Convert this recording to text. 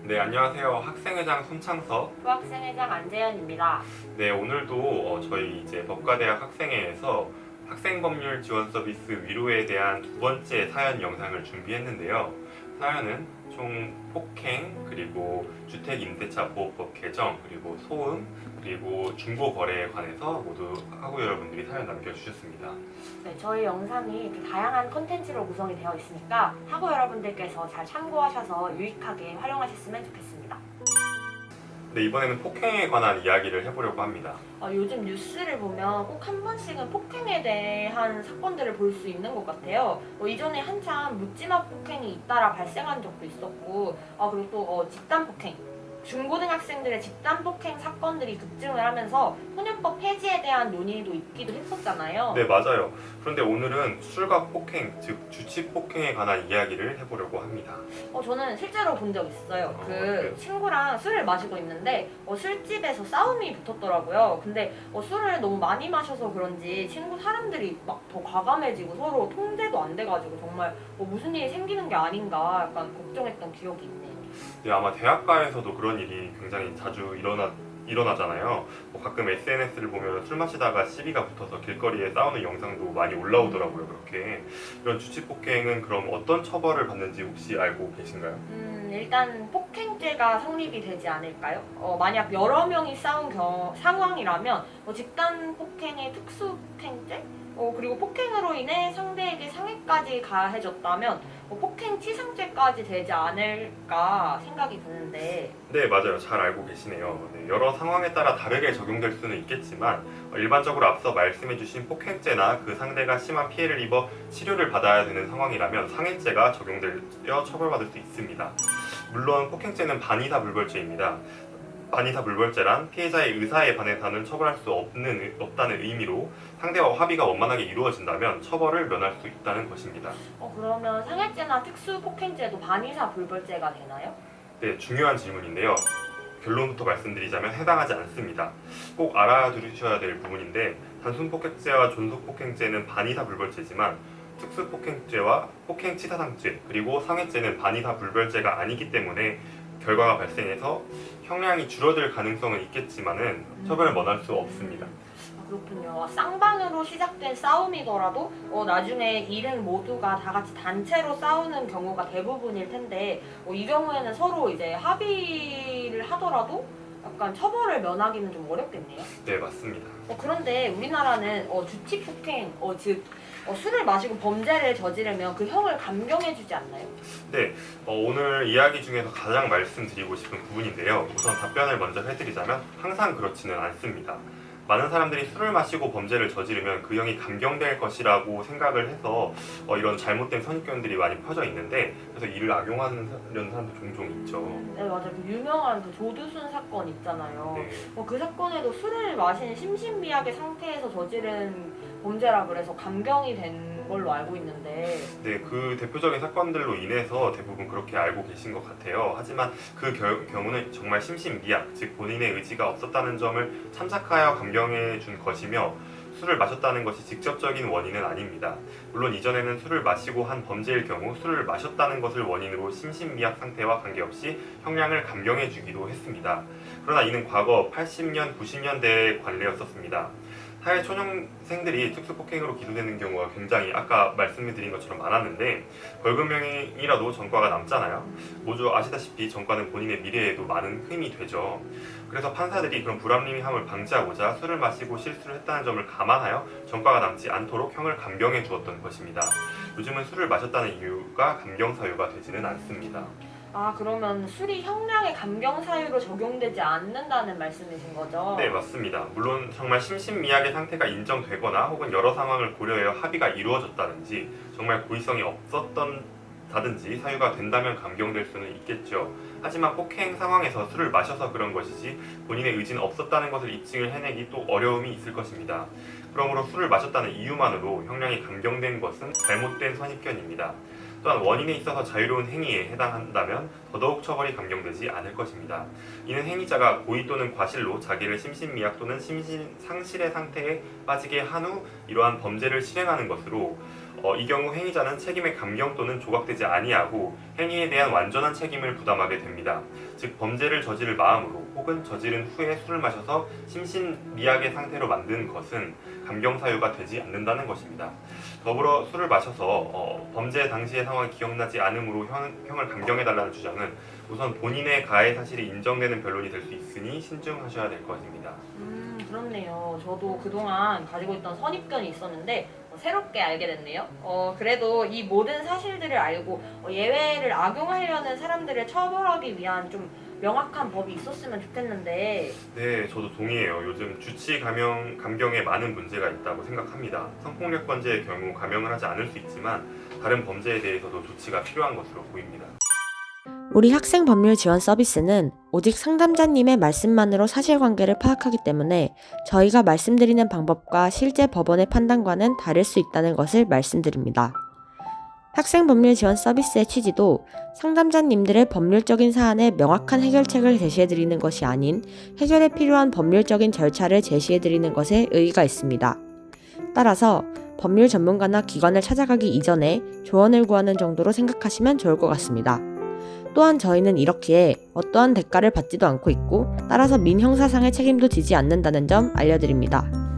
네, 안녕하세요. 학생회장 손창석. 부학생회장 안재현입니다. 네, 오늘도 저희 이제 법과대학 학생회에서 학생법률 지원 서비스 위로에 대한 두 번째 사연 영상을 준비했는데요. 사연은 총 폭행, 그리고 주택임대차보호법 개정, 그리고 소음, 그리고 중고거래에 관해서 모두 학우 여러분들이 사연 남겨주셨습니다. 네, 저희 영상이 이렇게 다양한 컨텐츠로 구성이 되어 있으니까 학우 여러분들께서 잘 참고하셔서 유익하게 활용하셨으면 좋겠습니다. 네, 이번에는 폭행에 관한 이야기를 해보려고 합니다. 요즘 뉴스를 보면 꼭 한 번씩은 폭행에 대한 사건들을 볼 수 있는 것 같아요. 이전에 한참 묻지마 폭행이 잇따라 발생한 적도 있었고, 그리고 또 집단 폭행, 중고등학생들의 집단 폭행 사건들이 급증을 하면서 소년법 폐지에 대한 논의도 있기도 했었잖아요. 네, 맞아요. 그런데 오늘은 술과 폭행, 즉 주치 폭행에 관한 이야기를 해보려고 합니다. 저는 실제로 본 적 있어요. 그래요? 친구랑 술을 마시고 있는데 술집에서 싸움이 붙었더라고요. 근데 술을 너무 많이 마셔서 그런지 친구 사람들이 막 더 과감해지고 서로 통제도 안 돼가지고 정말 무슨 일이 생기는 게 아닌가 약간 걱정했던 기억이 있네요. 네, 아마 대학가에서도 그런 일이 굉장히 자주 일어나잖아요. 가끔 SNS를 보면 술 마시다가 시비가 붙어서 길거리에 싸우는 영상도 많이 올라오더라고요. 그렇게 이런 주치 폭행은 그럼 어떤 처벌을 받는지 혹시 알고 계신가요? 일단 폭행죄가 성립이 되지 않을까요? 만약 여러 명이 싸운 상황이라면 집단 폭행의 특수폭행죄? 그리고 폭행으로 인해 상대에게 상해까지 가해졌다면 폭행치상죄까지 되지 않을까 생각이 드는데. 네, 맞아요. 잘 알고 계시네요. 네, 여러 상황에 따라 다르게 적용될 수는 있겠지만 일반적으로 앞서 말씀해주신 폭행죄나 그 상대가 심한 피해를 입어 치료를 받아야 되는 상황이라면 상해죄가 적용되어 처벌받을 수 있습니다. 물론 폭행죄는 반의사 불벌죄입니다. 반의사 불벌죄란 피해자의 의사에 반해서는 처벌할 수 없다는 의미로 상대와 합의가 원만하게 이루어진다면 처벌을 면할 수 있다는 것입니다. 그러면 상해죄나 특수폭행죄도 반의사 불벌죄가 되나요? 네, 중요한 질문인데요. 결론부터 말씀드리자면 해당하지 않습니다. 꼭 알아두셔야 될 부분인데 단순 폭행죄와 존속 폭행죄는 반의사 불벌죄지만 특수 폭행죄와 폭행치사상죄 그리고 상해죄는 반의사 불벌죄가 아니기 때문에 결과가 발생해서 형량이 줄어들 가능성은 있겠지만은 처벌을 면할 수 없습니다. 그렇군요. 쌍방으로 시작된 싸움이더라도 나중에 일행 모두가 다 같이 단체로 싸우는 경우가 대부분일 텐데 이 경우에는 서로 이제 합의를 하더라도 약간 처벌을 면하기는 좀 어렵겠네요. 네, 맞습니다. 그런데 우리나라는 주치 폭행, 즉 술을 마시고 범죄를 저지르면 그 형을 감경해주지 않나요? 네, 오늘 이야기 중에서 가장 말씀드리고 싶은 부분인데요. 우선 답변을 먼저 해드리자면 항상 그렇지는 않습니다. 많은 사람들이 술을 마시고 범죄를 저지르면 그 형이 감경될 것이라고 생각을 해서 이런 잘못된 선입견들이 많이 퍼져 있는데 그래서 이를 악용하는 사람도 종종 있죠. 네, 맞아요. 그 유명한 그 조두순 사건 있잖아요. 네. 그 사건에도 술을 마신 심신미약의 상태에서 저지른 범죄라 그래서 감경이 된 걸로 알고 있는데. 네, 그 대표적인 사건들로 인해서 대부분 그렇게 알고 계신 것 같아요. 하지만 그 경우는 정말 심신미약, 즉 본인의 의지가 없었다는 점을 참작하여 감경해 준 것이며 술을 마셨다는 것이 직접적인 원인은 아닙니다. 물론 이전에는 술을 마시고 한 범죄일 경우 술을 마셨다는 것을 원인으로 심신미약 상태와 관계없이 형량을 감경해 주기도 했습니다. 그러나 이는 과거 80년, 90년대의 관례였었습니다. 사회초년생들이 특수폭행으로 기소되는 경우가 굉장히 아까 말씀드린 것처럼 많았는데 벌금형이라도 전과가 남잖아요. 모두 아시다시피 전과는 본인의 미래에도 많은 힘이 되죠. 그래서 판사들이 그런 불합리함을 방지하고자 술을 마시고 실수를 했다는 점을 감안하여 전과가 남지 않도록 형을 감경해 주었던 것입니다. 요즘은 술을 마셨다는 이유가 감경 사유가 되지는 않습니다. 그러면 술이 형량의 감경 사유로 적용되지 않는다는 말씀이신 거죠? 네, 맞습니다. 물론 정말 심신미약의 상태가 인정되거나 혹은 여러 상황을 고려하여 합의가 이루어졌다든지 정말 고의성이 없었다든지 사유가 된다면 감경될 수는 있겠죠. 하지만 폭행 상황에서 술을 마셔서 그런 것이지 본인의 의지는 없었다는 것을 입증을 해내기 또 어려움이 있을 것입니다. 그러므로 술을 마셨다는 이유만으로 형량이 감경된 것은 잘못된 선입견입니다. 또한 원인에 있어서 자유로운 행위에 해당한다면 더더욱 처벌이 감경되지 않을 것입니다. 이는 행위자가 고의 또는 과실로 자기를 심신미약 또는 상실의 상태에 빠지게 한 후 이러한 범죄를 실행하는 것으로 이 경우 행위자는 책임의 감경 또는 조각되지 아니하고 행위에 대한 완전한 책임을 부담하게 됩니다. 즉 범죄를 저지를 마음으로 혹은 저지른 후에 술을 마셔서 심신미약의 상태로 만든 것은 감경 사유가 되지 않는다는 것입니다. 더불어 술을 마셔서 범죄 당시의 상황이 기억나지 않으므로 형을 감경해달라는 주장은 우선 본인의 가해 사실이 인정되는 변론이 될 수 있으니 신중하셔야 될 것입니다. 그렇네요. 저도 그동안 가지고 있던 선입견이 있었는데 새롭게 알게 됐네요. 그래도 이 모든 사실들을 알고 예외를 악용하려는 사람들을 처벌하기 위한 좀 명확한 법이 있었으면 좋겠는데. 네, 저도 동의해요. 요즘 주치 감경에 많은 문제가 있다고 생각합니다. 성폭력 범죄의 경우 감형을 하지 않을 수 있지만 다른 범죄에 대해서도 조치가 필요한 것으로 보입니다. 우리 학생법률 지원 서비스는 오직 상담자님의 말씀만으로 사실관계를 파악하기 때문에 저희가 말씀드리는 방법과 실제 법원의 판단과는 다를 수 있다는 것을 말씀드립니다. 학생법률 지원 서비스의 취지도 상담자님들의 법률적인 사안에 명확한 해결책을 제시해드리는 것이 아닌 해결에 필요한 법률적인 절차를 제시해드리는 것에 의의가 있습니다. 따라서 법률 전문가나 기관을 찾아가기 이전에 조언을 구하는 정도로 생각하시면 좋을 것 같습니다. 또한 저희는 이렇기에 어떠한 대가를 받지도 않고 있고 따라서 민형사상의 책임도 지지 않는다는 점 알려드립니다.